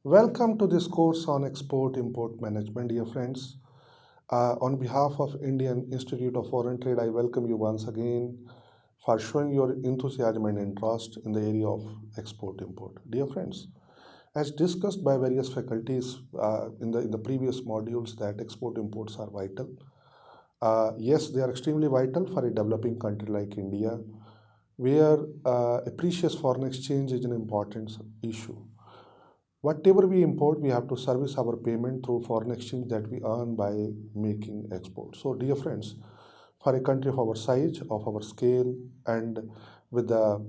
Welcome to this course on export import management, dear friends. On behalf of Indian Institute of Foreign Trade, I welcome you once again for showing your enthusiasm and interest in the area of export import. Dear friends, as discussed by various faculties in the previous modules, that export imports are vital. Yes, they are extremely vital for a developing country like India, where a precious foreign exchange is an important issue. Whatever we import, we have to service our payment through foreign exchange that we earn by making export. So, dear friends, for a country of our size, of our scale, and with the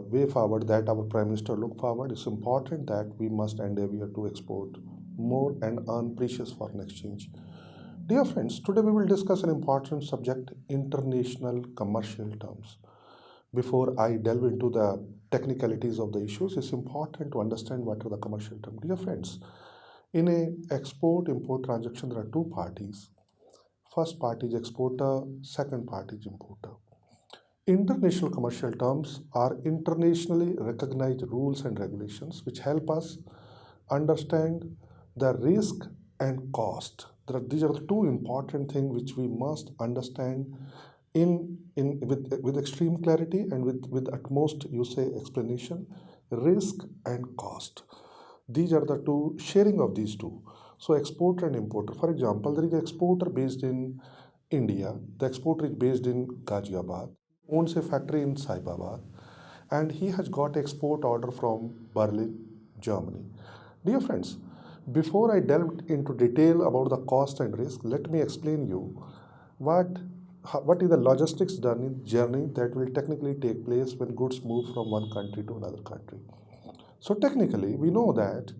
way forward that our Prime Minister look forward, it's important that we must endeavor to export more and earn precious foreign exchange. Dear friends, today we will discuss an important subject, international commercial terms. Before I delve into the technicalities of the issues, it's important to understand what are the commercial terms. Dear friends, in a export-import transaction, there are two parties. First party is exporter, second party is importer. International commercial terms are internationally recognized rules and regulations which help us understand the risk and cost. These are the two important things which we must understand with extreme clarity and with utmost you say explanation, risk and cost. These are the two sharing of these two. So exporter and importer. For example, there is an exporter based in India. The exporter is based in Ghaziabad, owns a factory in Saibabad, and he has got export order from Berlin, Germany. Dear friends, before I delve into detail about the cost and risk, let me explain you what what is the logistics journey that will technically take place when goods move from one country to another country. So technically, we know that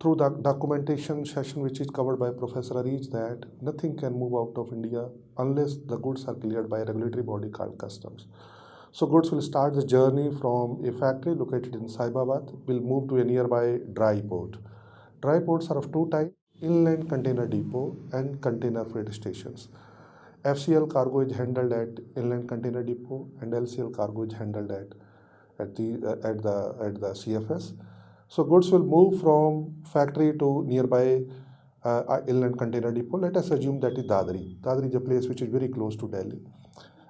through the documentation session which is covered by Professor Ariz that nothing can move out of India unless the goods are cleared by a regulatory body called customs. So goods will start the journey from a factory located in Saibabad, will move to a nearby dry port. Dry ports are of two types, inland container depot and container freight stations. FCL cargo is handled at inland container depot and LCL cargo is handled at the CFS. So goods will move from factory to nearby inland container depot. Let us assume that is Dadri. Dadri is a place which is very close to Delhi.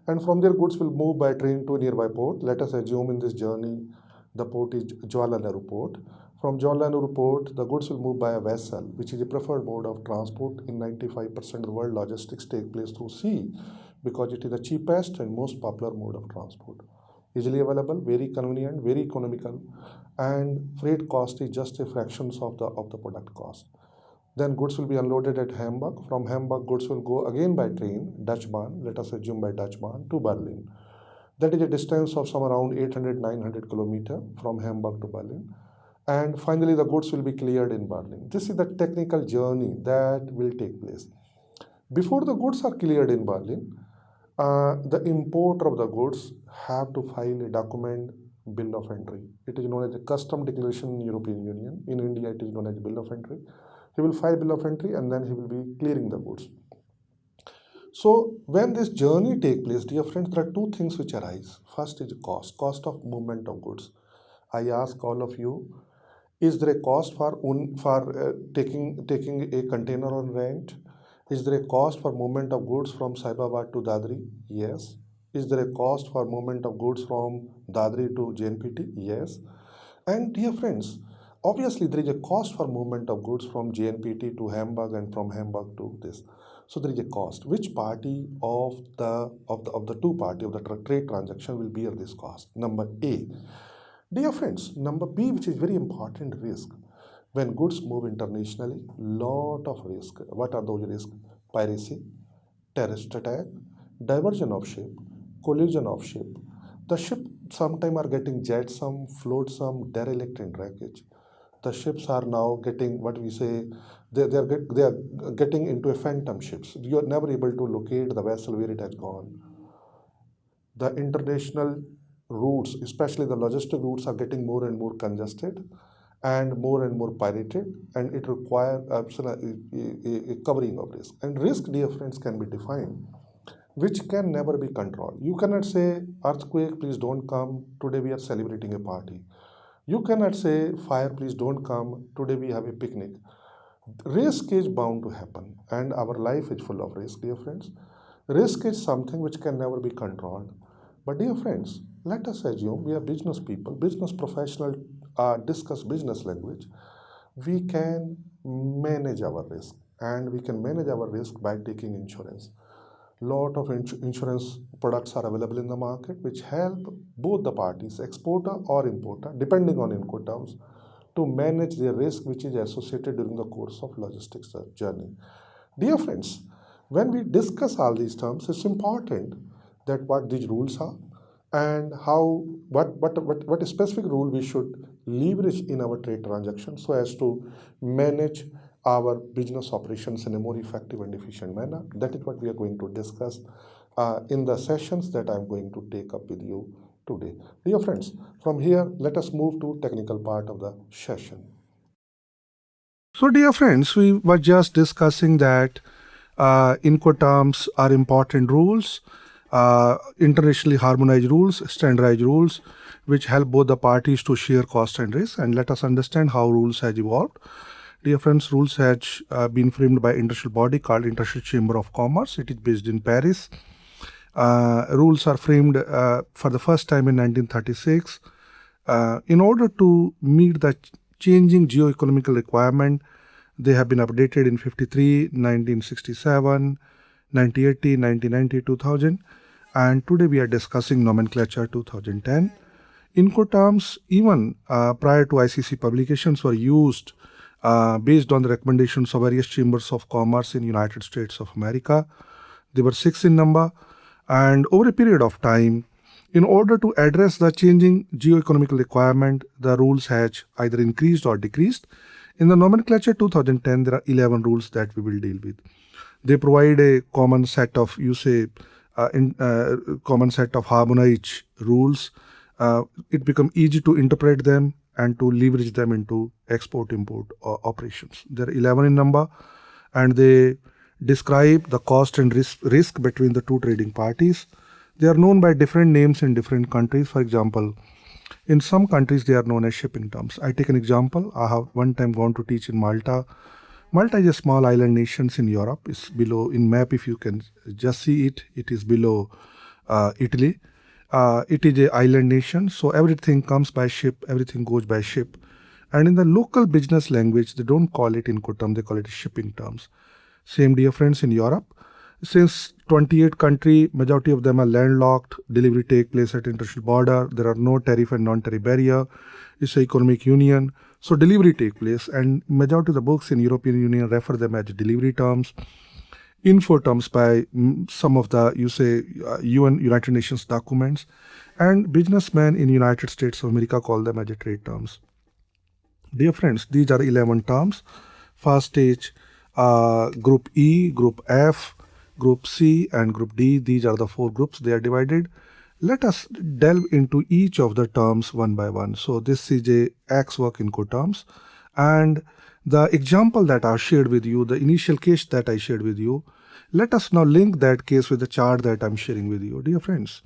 And from there, goods will move by train to a nearby port. Let us assume in this journey, the port is Jawaharlal Nehru Port. From Jawaharlal Nehru Port, the goods will move by a vessel, which is a preferred mode of transport. In 95% of the world, logistics take place through sea because it is the cheapest and most popular mode of transport. Easily available, very convenient, very economical, and freight cost is just a fraction of the product cost. Then goods will be unloaded at Hamburg. From Hamburg, goods will go again by train, Dutch Bahn, let us assume by Dutch Bahn, to Berlin. That is a distance of some around 800-900 kilometer from Hamburg to Berlin. And finally, the goods will be cleared in Berlin. This is the technical journey that will take place. Before the goods are cleared in Berlin, the importer of the goods have to file a document bill of entry. It is known as a custom declaration in European Union. In India, it is known as bill of entry. He will file bill of entry and then he will be clearing the goods. So when this journey take place, dear friends, there are two things which arise. First is cost of movement of goods. I ask all of you, is there a cost for taking a container on rent? Is there a cost for movement of goods from Saibabad to Dadri? Yes. Is there a cost for movement of goods from Dadri to JNPT? Yes. And dear friends, obviously there is a cost for movement of goods from JNPT to Hamburg and from Hamburg to this. So there is a cost. Which party of the two party of the trade transaction will bear this cost? Number A. Dear friends, number B, which is very important, risk. When goods move internationally, lot of risk. What are those risks? Piracy, terrorist attack, diversion of ship, collision of ship. The ship sometime are getting jet, some float, some derelict in wreckage. The ships are now getting what we say they are getting into a phantom ships. You are never able to locate the vessel where it has gone. The international routes, especially the logistic routes, are getting more and more congested and more pirated, and it requires a covering of risk. And risk, dear friends, can be defined, which can never be controlled. You cannot say, earthquake, please don't come. Today we are celebrating a party. You cannot say, fire, please don't come. Today we have a picnic. Risk is bound to happen, and our life is full of risk, dear friends. Risk is something which can never be controlled. But, dear friends, let us assume we are business people, business professionals discuss business language. We can manage our risk, and we can manage our risk by taking insurance. Lot of insurance products are available in the market which help both the parties, exporter or importer, depending on Incoterms, to manage the risk which is associated during the course of logistics journey. Dear friends, when we discuss all these terms, it's important that what these rules are and how what specific rule we should leverage in our trade transactions so as to manage our business operations in a more effective and efficient manner. That is what we are going to discuss in the sessions that I'm going to take up with you today. Dear friends, from here, let us move to technical part of the session. So, dear friends, we were just discussing that Incoterms are important rules, internationally harmonized rules, standardized rules, which help both the parties to share cost and risk. And let us understand how rules has evolved. Dear friends, rules has been framed by international body called International Chamber of Commerce. It is based in Paris. Rules are framed for the first time in 1936. In order to meet the changing geo-economical requirement, they have been updated in 53, 1967, 1980, 1990, 2000, and today we are discussing nomenclature 2010. Incoterms, even prior to ICC publications, were used based on the recommendations of various chambers of commerce in United States of America. They were 6 in number, and over a period of time, in order to address the changing geo-economical requirement, the rules have either increased or decreased. In the nomenclature 2010, there are 11 rules that we will deal with. They provide a common set of, common set of harmonized rules. It becomes easy to interpret them and to leverage them into export-import operations. There are 11 in number, and they describe the cost and risk between the two trading parties. They are known by different names in different countries. For example, in some countries, they are known as shipping terms. I take an example. I have one time gone to teach in Malta. Malta is a small island nation in Europe. It's below, in map, if you can just see it, it is below Italy. It is an island nation, so everything comes by ship, everything goes by ship. And in the local business language, they don't call it Incoterm, they call it shipping terms. Same, dear friends, in Europe. Since 28 countries, majority of them are landlocked, delivery take place at international border, there are no tariff and non-tariff barrier, it's an economic union, so delivery take place, and majority of the books in European Union refer them as delivery terms, Incoterms by some of the, United Nations documents, and businessmen in United States of America call them as trade terms. Dear friends, these are 11 terms. First stage, Group E, Group F, Group C and Group D. These are the 4 groups. They are divided. Let us delve into each of the terms one by one. So this is a X work Incoterms, and the example that I shared with you, the initial case that I shared with you, let us now link that case with the chart that I'm sharing with you. Dear friends,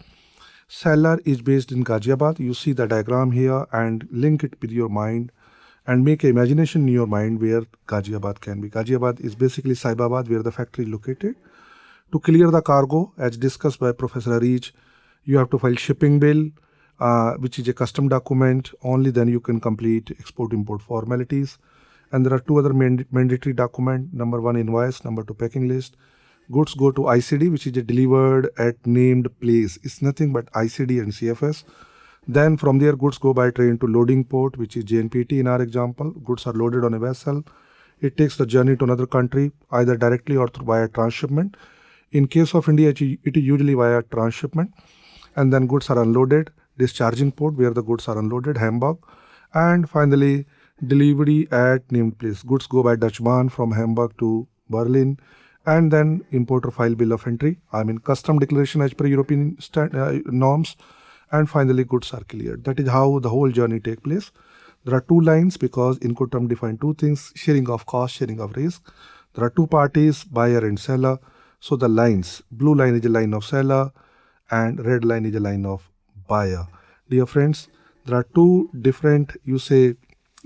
seller is based in Ghaziabad. You see the diagram here and link it with your mind and make an imagination in your mind where Ghaziabad can be. Ghaziabad is basically Saibabad, where the factory is located. To clear the cargo, as discussed by Professor Arij, you have to file shipping bill, which is a custom document. Only then you can complete export-import formalities. And there are 2 other mandatory documents. Number 1, invoice. Number 2, packing list. Goods go to ICD, which is delivered at named place. It's nothing but ICD and CFS. Then from there, goods go by train to loading port, which is JNPT in our example. Goods are loaded on a vessel. It takes the journey to another country, either directly or via transshipment. In case of India, it is usually via transshipment. And then goods are unloaded, discharging port where the goods are unloaded, Hamburg. And finally, delivery at named place. Goods go by Dutch Bahn from Hamburg to Berlin. And then importer file bill of entry, custom declaration as per European norms. And finally, goods are cleared. That is how the whole journey takes place. There are 2 lines because Incoterm define 2 things, sharing of cost, sharing of risk. There are 2 parties, buyer and seller. So the lines, blue line is a line of seller and red line is a line of buyer. Dear friends, There are two different,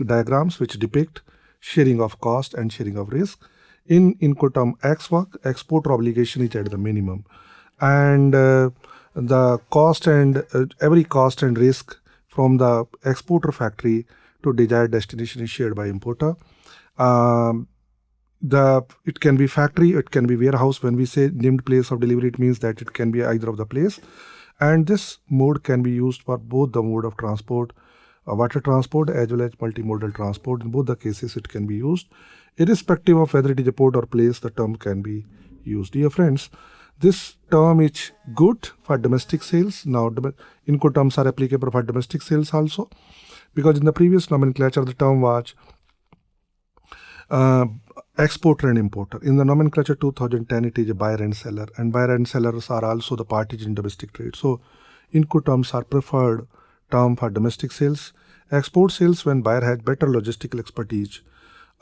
diagrams which depict sharing of cost and sharing of risk. In Incoterm X work, exporter obligation is at the minimum, and the cost and every cost and risk from the exporter factory to desired destination is shared by importer. Um, it can be factory, it can be warehouse. When we say named place of delivery, it means that it can be either of the place, and this mode can be used for both the mode of transport, water transport as well as multimodal transport. In both the cases it can be used. Irrespective of whether it is a port or place, the term can be used. Dear friends, this term is good for domestic sales. Now Incoterms are applicable for domestic sales also, because in the previous nomenclature the term was exporter and importer. In the nomenclature 2010, it is a buyer and seller, and buyer and sellers are also the parties in domestic trade. So Incoterms are preferred term for domestic sales. Export sales when buyer has better logistical expertise.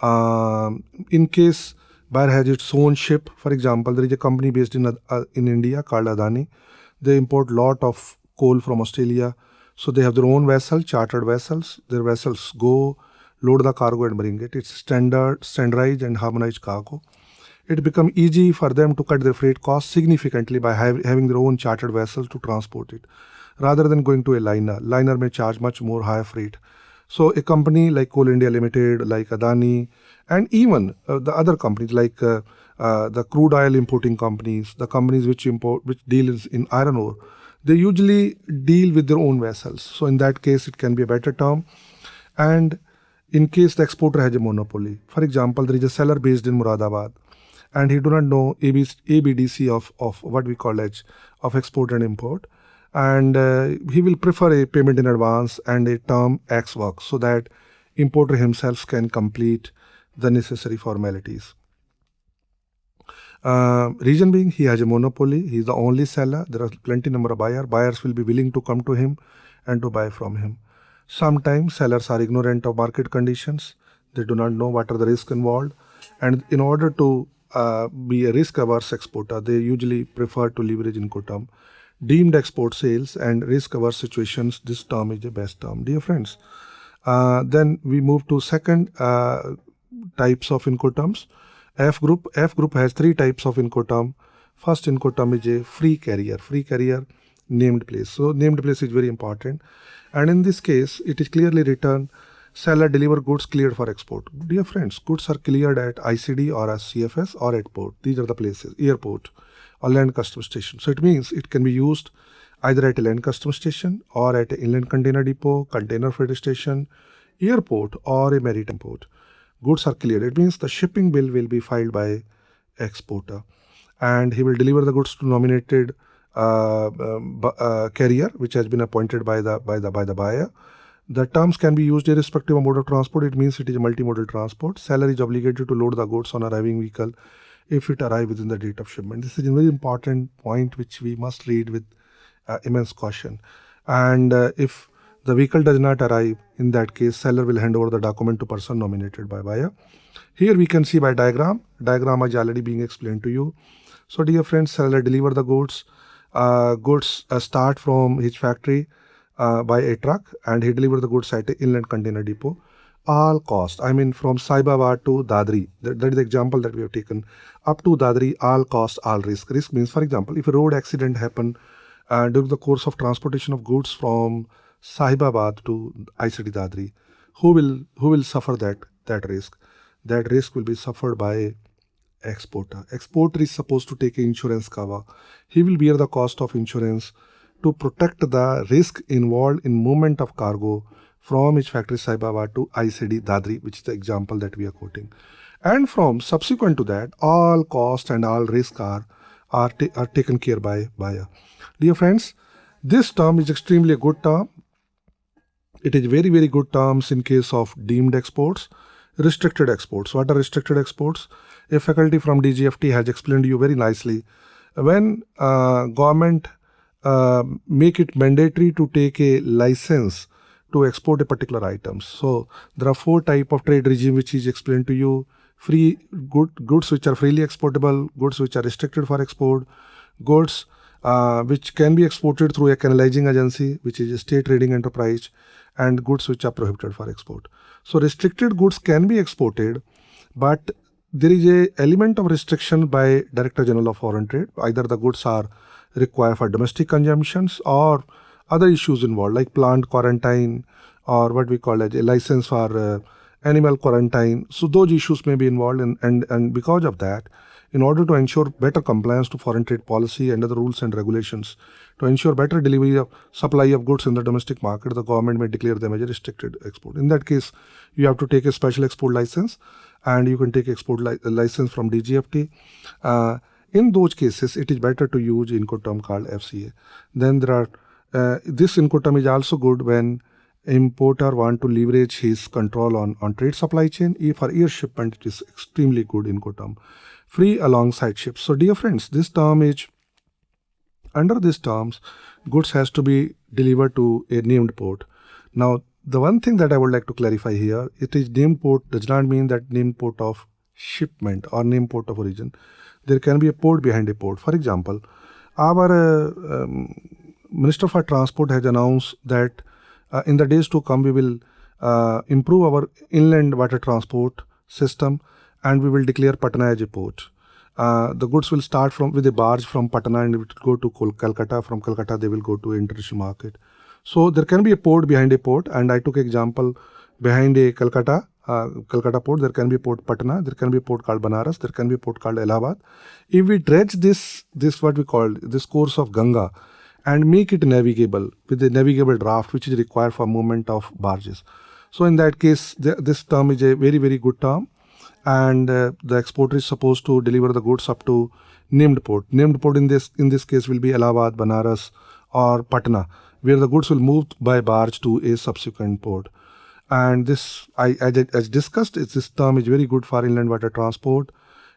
In case buyer has its own ship, for example, there is a company based in India called Adani. They import lot of coal from Australia. So they have their own vessel, chartered vessels. Their vessels go, load the cargo and bring it. It's standardized and harmonized cargo. It becomes easy for them to cut their freight costs significantly by having their own chartered vessels to transport it, rather than going to a liner. Liner may charge much more higher freight. So a company like Coal India Limited, like Adani, and even the other companies like the crude oil importing companies, the companies which deal in iron ore, they usually deal with their own vessels. So in that case, it can be a better term. And in case the exporter has a monopoly, for example, there is a seller based in Muradabad, and he do not know ABDC of what we call as of export and import, and he will prefer a payment in advance and a term X work, so that importer himself can complete the necessary formalities. Reason being, he has a monopoly, he is the only seller, there are plenty number of buyers will be willing to come to him and to buy from him. Sometimes sellers are ignorant of market conditions, they do not know what are the risks involved, and in order to be a risk-averse exporter, they usually prefer to leverage Incoterm. Deemed export sales and risk-averse situations, this term is the best term. Dear friends, then we move to second types of Incoterms. F group has three types of Incoterm. First Incoterm is a free carrier, named place. So named place is very important, and in this case it is clearly written, seller deliver goods cleared for export. Dear friends, goods are cleared at ICD or as CFS or at port. These are the places: airport or land customs station. So it means it can be used either at a land customs station or at an inland container depot, container freight station, airport, or a maritime port. Goods are cleared. It means the shipping bill will be filed by exporter, and he will deliver the goods to nominated carrier, which has been appointed by the buyer. The terms can be used irrespective of mode of transport. It means it is a multimodal transport. Seller is obligated to load the goods on arriving vehicle if it arrives within the date of shipment. This is a very important point which we must read with immense caution. And if the vehicle does not arrive, in that case, seller will hand over the document to person nominated by buyer. Here we can see by diagram. Diagram is already being explained to you. So dear friends, seller deliver the goods. Goods start from his factory by a truck, and he deliver the goods at an inland container depot. All cost, I mean from Saibabad to Dadri, that is the example that we have taken, up to Dadri, all cost, all risk. Risk means, for example, if a road accident happen during the course of transportation of goods from Saibabad to ICD Dadri, who will suffer that risk? That risk will be suffered by exporter. Exporter is supposed to take insurance cover. He will bear the cost of insurance to protect the risk involved in movement of cargo from his factory Saibabad to ICD Dadri, which is the example that we are quoting. And from subsequent to that, all cost and all risk are taken care by buyer. Dear friends, this term is extremely a good term. It is very, very good terms in case of deemed exports. Restricted exports. What are restricted exports? A faculty from DGFT has explained to you very nicely. When government make it mandatory to take a license to export a particular items. So there are 4 types of trade regime which is explained to you. Free goods which are freely exportable, goods which are restricted for export, goods which can be exported through a canalizing agency, which is a state trading enterprise, and goods which are prohibited for export. So restricted goods can be exported, but there is a element of restriction by Director General of Foreign Trade. Either the goods are required for domestic consumptions or other issues involved, like plant quarantine or what we call as a license for animal quarantine. So those issues may be involved, and because of that, in order to ensure better compliance to foreign trade policy and other rules and regulations, to ensure better delivery of supply of goods in the domestic market, the government may declare them as a restricted export. In that case, you have to take a special export license, and you can take export license from DGFT. In those cases, it is better to use Incoterm called FCA. Then there are this Incoterm is also good when importer want to leverage his control on trade supply chain. For air shipment, it is extremely good Incoterm. Free alongside ships. So dear friends, this term is, under these terms, goods has to be delivered to a named port. Now, the one thing that I would like to clarify here, it is named port does not mean that named port of shipment or named port of origin. There can be a port behind a port. For example, our Minister for Transport has announced that in the days to come, we will improve our inland water transport system, and we will declare Patna as a port. The goods will start with a barge from Patna and it will go to Calcutta. From Calcutta, they will go to international market. So there can be a port behind a port, and I took example behind a Calcutta port. There can be a port Patna. There can be a port called Banaras. There can be a port called Allahabad. If we dredge this what we call this course of Ganga and make it navigable with a navigable draft, which is required for movement of barges. So in that case, this term is a very, very good term. And the exporter is supposed to deliver the goods up to named port. Named port in this case will be Allahabad, Banaras, or Patna, where the goods will move by barge to a subsequent port. And this, as discussed, this term is very good for inland water transport.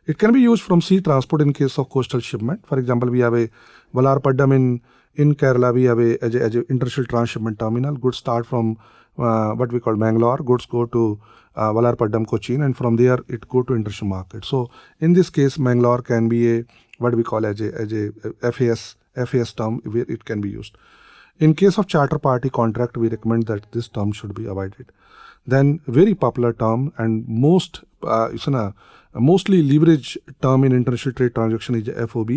It can be used from sea transport in case of coastal shipment. For example, we have a Vallarpaddam in Kerala. We have as a international transshipment terminal. Goods start from what we call Bangalore. Goods go to Vallarpaddam, Cochin, and from there it go to international market. So in this case, Bangalore can be a what we call as a FAS term where it can be used. In case of charter party contract, we recommend that this term should be avoided. Then very popular term and mostly leveraged term in international trade transaction is FOB,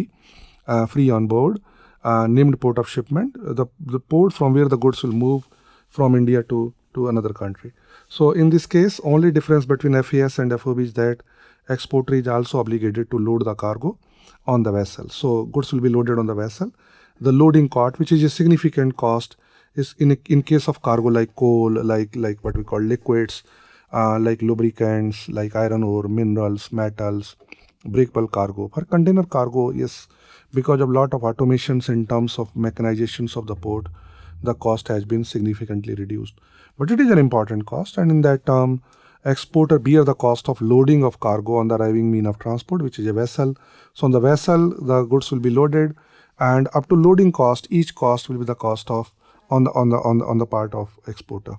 free on board, named port of shipment, the port from where the goods will move from India to another country. So in this case, only difference between FAS and FOB is that exporter is also obligated to load the cargo on the vessel. So goods will be loaded on the vessel. The loading cost, which is a significant cost, is in case of cargo like coal, like what we call liquids, like lubricants, like iron ore, minerals, metals, breakable cargo. For container cargo, yes, because of lot of automations in terms of mechanizations of the port, the cost has been significantly reduced. But it is an important cost, and in that term, exporter bear the cost of loading of cargo on the arriving mean of transport, which is a vessel. So on the vessel, the goods will be loaded, and up to loading cost, each cost will be the cost of on the part of exporter.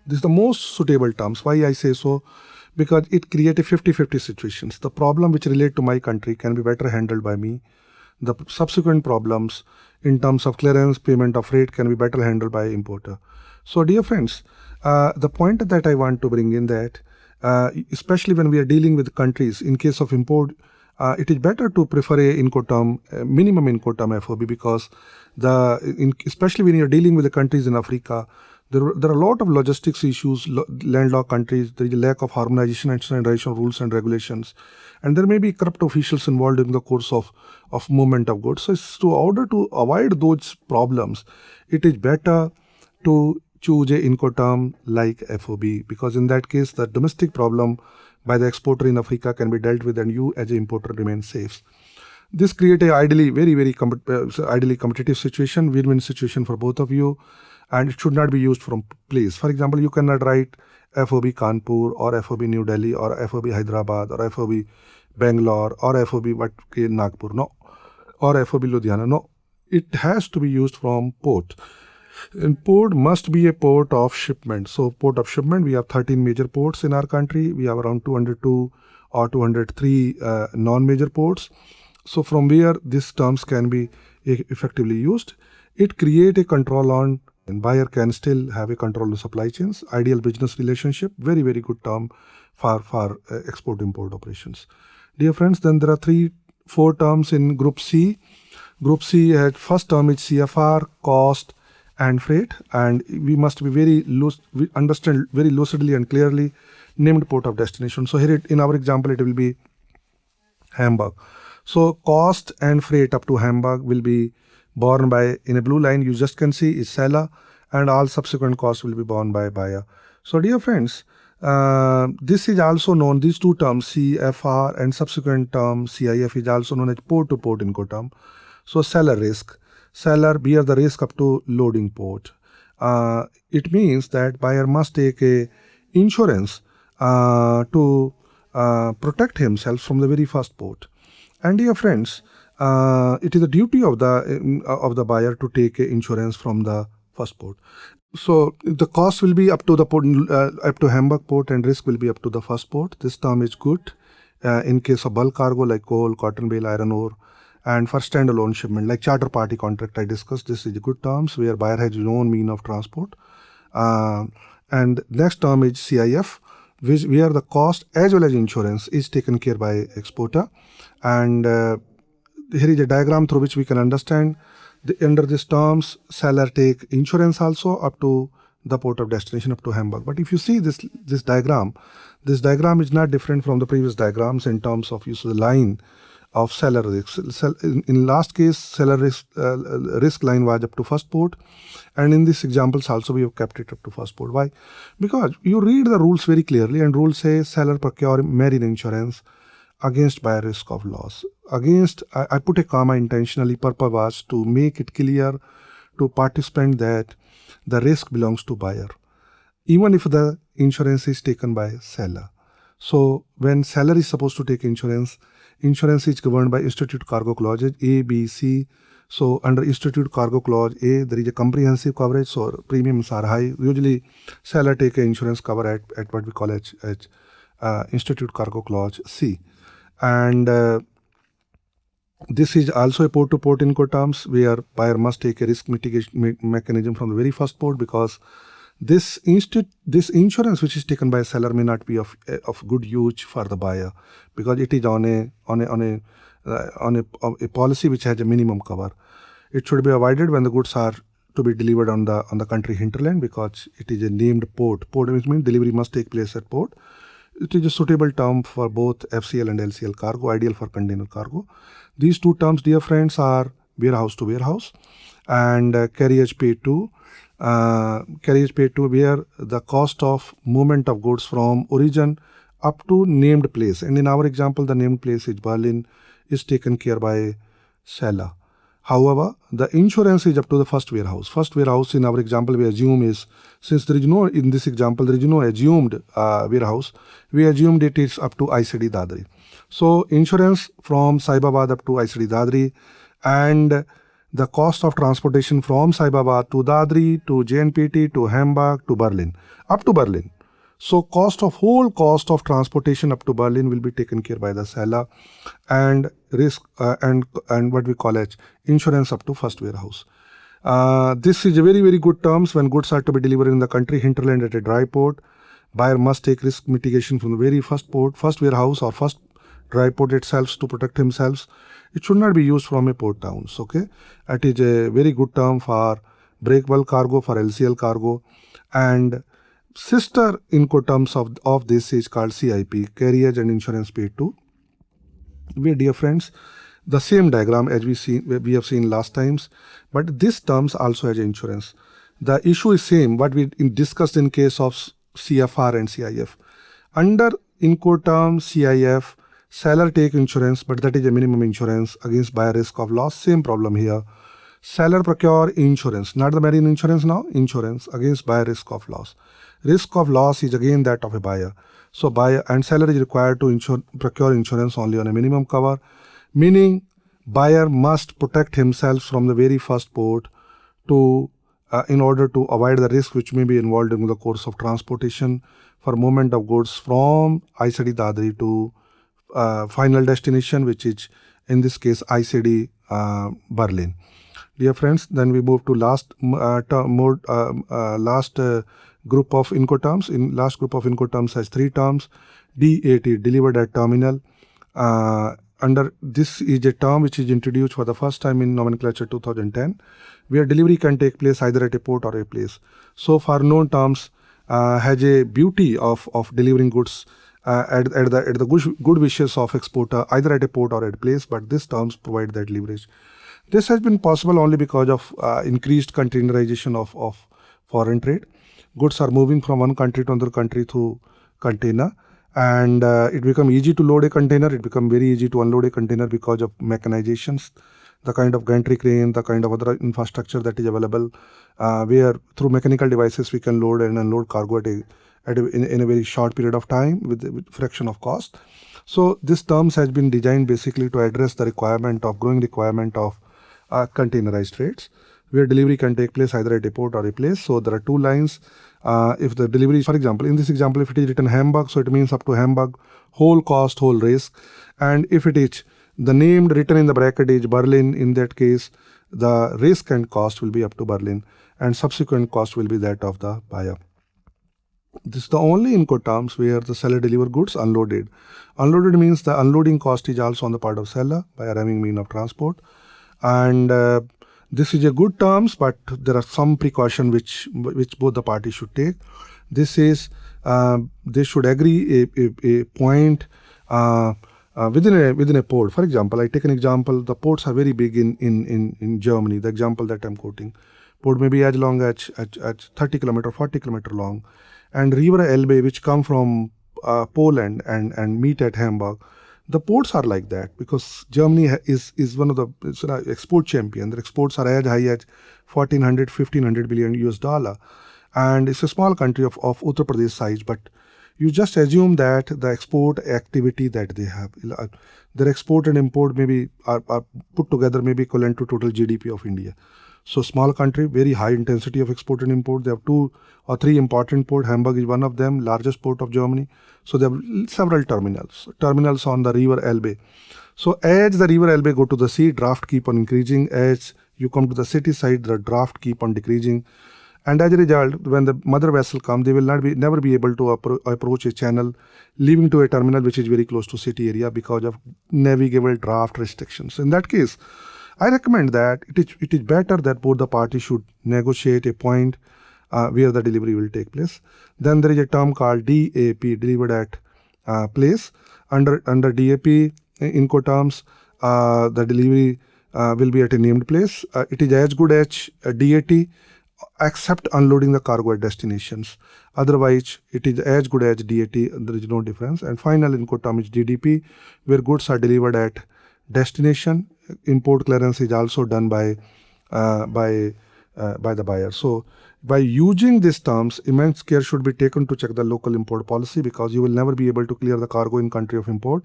This is the most suitable terms. Why I say so? Because it creates a 50-50 situations. The problem which relate to my country can be better handled by me. The subsequent problems in terms of clearance, payment of rate can be better handled by importer. So dear friends, the point that I want to bring in that, especially when we are dealing with countries, in case of import, it is better to prefer a minimum Incoterm FOB, because especially when you're dealing with the countries in Africa, there are a lot of logistics issues, landlocked countries, there is a lack of harmonization and standardization of rules and regulations, and there may be corrupt officials involved in the course of movement of goods. So in order to avoid those problems, it is better to choose a Incoterm like FOB, because in that case, the domestic problem by the exporter in Africa can be dealt with, and you as an importer remain safe. This creates a ideally very ideally competitive situation, win-win situation for both of you, and it should not be used from place. For example, you cannot write FOB Kanpur or FOB New Delhi or FOB Hyderabad or FOB Bangalore or FOB Nagpur, no, or FOB Ludhiana, no. It has to be used from port. And port must be a port of shipment. So port of shipment, we have 13 major ports in our country. We have around 202 or 203 non-major ports. So from where these terms can be effectively used, it create a control on, and buyer can still have a control of supply chains, ideal business relationship, very, very good term for export import operations. Dear friends, then there are four terms in group C. Group C had first term is CFR, cost and freight, and we must be very loose, we understand very lucidly and clearly named port of destination. So here in our example it will be Hamburg. So cost and freight up to Hamburg will be borne by, in a blue line you just can see is seller, and all subsequent costs will be borne by buyer. So dear friends, this is also known, these two terms CFR and subsequent term CIF is also known as port to port Incoterm. So seller risk, seller bear the risk up to loading port. It means that buyer must take a insurance to protect himself from the very first port. And dear friends, it is the duty of the buyer to take insurance from the first port. So the cost will be up to the port, up to Hamburg port, and risk will be up to the first port. This term is good in case of bulk cargo like coal, cotton bale, iron ore, and for standalone shipment like charter party contract I discussed. This is good terms where buyer has his own mean of transport. And next term is CIF, where the cost as well as insurance is taken care by exporter. And here is a diagram through which we can understand under these terms seller take insurance also up to the port of destination up to Hamburg. But if you see this diagram is not different from the previous diagrams in terms of use of the line of seller risk. In last case, seller risk line was up to first port, and in these examples also we have kept it up to first port. Why? Because you read the rules very clearly, and rules say seller procure marine insurance against buyer risk of loss. Against, I put a comma intentionally, purpose was to make it clear to participant that the risk belongs to buyer, even if the insurance is taken by seller. So when seller is supposed to take insurance is governed by Institute Cargo Clauses A, B, C. So under Institute Cargo Clause A, there is a comprehensive coverage, so premiums are high. Usually seller take insurance cover at what we call as Institute Cargo Clause C. And this is also a port-to-port Incoterms where buyer must take a risk mitigation mechanism from the very first port, because this insurance which is taken by seller may not be of good use for the buyer, because it is on a policy which has a minimum cover. It should be avoided when the goods are to be delivered on the country hinterland, because it is a named port. Port means delivery must take place at port. It is a suitable term for both FCL and LCL cargo, ideal for container cargo. These two terms, dear friends, are warehouse to warehouse and carriage paid to. Where the cost of movement of goods from origin up to named place, and in our example the named place is Berlin, is taken care by seller. However, the insurance is up to the first warehouse. First warehouse in our example we assume is, since there is no, in this example there is no assumed warehouse, we assumed it is up to ICD Dadri. So insurance from Saibabad up to ICD Dadri, and the cost of transportation from Saibabad to Dadri to JNPT to Hamburg to Berlin, up to Berlin. So whole cost of transportation up to Berlin will be taken care by the seller, and risk and what we call as insurance up to first warehouse. This is a very, very good terms when goods are to be delivered in the country hinterland at a dry port. Buyer must take risk mitigation from the very first port, first warehouse or first dry port itself to protect himself. It should not be used from a port towns. Okay, it is a very good term for break bulk cargo, for LCL cargo, and sister Incoterms of this is called CIP, carriage and insurance paid to. We, dear friends, the same diagram as we have seen last times, but this terms also has insurance. The issue is same what we discussed in case of CFR and CIF. Under Incoterm CIF, seller take insurance, but that is a minimum insurance against buyer risk of loss. Same problem here. Seller procure insurance, not the marine insurance now, insurance against buyer risk of loss. Risk of loss is again that of a buyer. So buyer and seller is required to procure insurance only on a minimum cover, meaning buyer must protect himself from the very first port to in order to avoid the risk which may be involved in the course of transportation for movement of goods from ICD Dadri to final destination, which is in this case ICD Berlin. Dear friends, then we move to last group of Incoterms. In last group of Incoterms has 3 terms. DAT, delivered at terminal. Under this is a term which is introduced for the first time in nomenclature 2010, where delivery can take place either at a port or a place. So far known terms has a beauty of delivering goods at the good wishes of exporter either at a port or at a place, but these terms provide that leverage. This has been possible only because of increased containerization of foreign trade. Goods are moving from one country to another country through container, and it become easy to load a container. It become very easy to unload a container because of mechanizations, the kind of gantry crane, the kind of other infrastructure that is available, where through mechanical devices we can load and unload cargo in a very short period of time with fraction of cost. So this terms has been designed basically to address the growing requirement of containerized trades, where delivery can take place either at a port or a place. So there are 2 lines. If the delivery, for example, in this example, if it is written Hamburg, so it means up to Hamburg, whole cost, whole risk. And if it is the name written in the bracket is Berlin, in that case, the risk and cost will be up to Berlin, and subsequent cost will be that of the buyer. This is the only Incoterms where the seller deliver goods unloaded. Unloaded means the unloading cost is also on the part of seller by arriving mean of transport. And this is a good terms, but there are some precaution which both the parties should take. This is they should agree a point within a port. For example, I take an example. The ports are very big in Germany. The example that I'm quoting, port may be as long as 30 kilometer, 40 kilometer long, and River Elbe, which come from Poland and meet at Hamburg. The ports are like that because Germany is one of the export champion. Their exports are as high as 1400, 1500 billion US dollar, and it's a small country of Uttar Pradesh size. But you just assume that the export activity that they have, their export and import maybe are put together maybe equivalent to total GDP of India. So small country, very high intensity of export and import. They have 2 or 3 important ports. Hamburg is one of them, largest port of Germany. So they have several terminals on the River Elbe. So as the River Elbe go to the sea, draft keep on increasing. As you come to the city side, the draft keep on decreasing. And as a result, when the mother vessel come, they will never be able to approach a channel leaving to a terminal which is very close to city area because of navigable draft restrictions. In that case, I recommend that it is better that both the parties should negotiate a point where the delivery will take place. Then there is a term called DAP, delivered at place. Under DAP Incoterms, the delivery will be at a named place. It is as good as DAT except unloading the cargo at destinations. Otherwise, it is as good as DAT. There is no difference. And final Incoterm is DDP, where goods are delivered at destination. Import clearance is also done by the buyer. So by using these terms, immense care should be taken to check the local import policy, because you will never be able to clear the cargo in country of import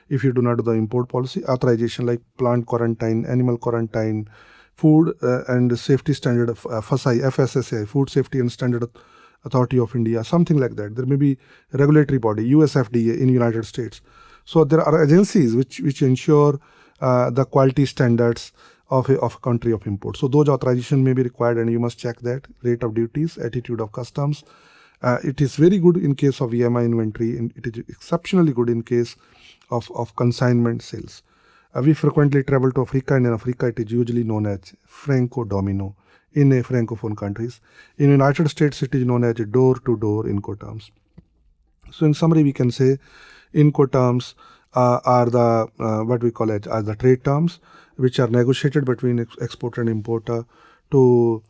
if you do not do the import policy. Authorization like plant quarantine, animal quarantine, food and safety standard of FSSAI, Food Safety and Standard Authority of India, something like that. There may be a regulatory body, US FDA in United States. So there are agencies which ensure the quality standards of a country of import. So those authorization may be required, and you must check that. Rate of duties, attitude of customs. It is very good in case of EMI inventory, and it is exceptionally good in case of consignment sales. We frequently travel to Africa, and in Africa it is usually known as Franco Domino in a francophone countries. In United States it is known as door-to-door Incoterms. So in summary, we can say Incoterms are the what we call as the trade terms, which are negotiated between exporter and importer to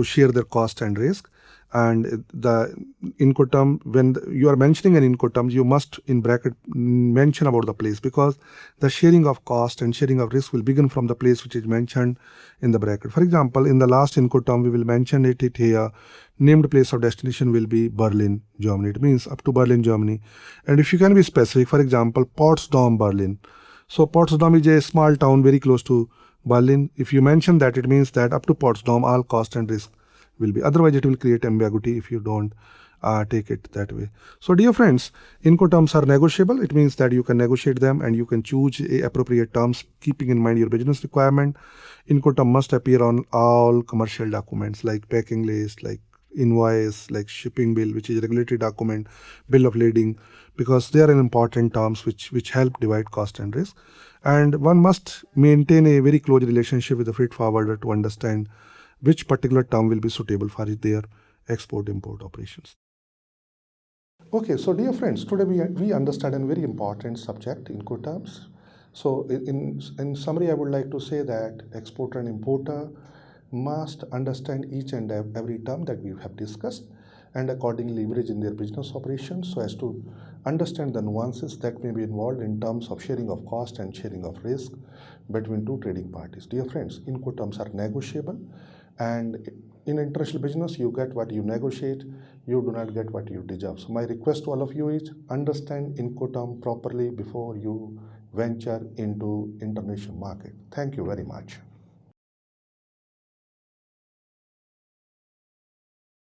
share their cost and risk. And the Incoterm, when you are mentioning an Incoterm, you must in bracket mention about the place, because the sharing of cost and sharing of risk will begin from the place which is mentioned in the bracket. For example, in the last Incoterm, we will mention it here. Named place of destination will be Berlin, Germany. It means up to Berlin, Germany. And if you can be specific, for example, Potsdam, Berlin. So Potsdam is a small town very close to Berlin. If you mention that, it means that up to Potsdam, all cost and risk will be. Otherwise, it will create ambiguity if you don't take it that way. So, dear friends, Incoterms are negotiable. It means that you can negotiate them and you can choose appropriate terms keeping in mind your business requirement. Incoterm must appear on all commercial documents like packing list, like invoice, like shipping bill, which is a regulatory document, bill of lading, because they are an important terms which help divide cost and risk. And one must maintain a very close relationship with the freight forwarder to understand which particular term will be suitable for their export import operations. Okay, so dear friends, today we understand a very important subject in good terms. So in summary, I would like to say that exporter and importer must understand each and every term that we have discussed and accordingly leverage in their business operations so as to understand the nuances that may be involved in terms of sharing of cost and sharing of risk between two trading parties. Dear friends, Incoterms are negotiable, and in international business, you get what you negotiate, you do not get what you deserve. So, my request to all of you is understand Incoterm properly before you venture into international market. Thank you very much.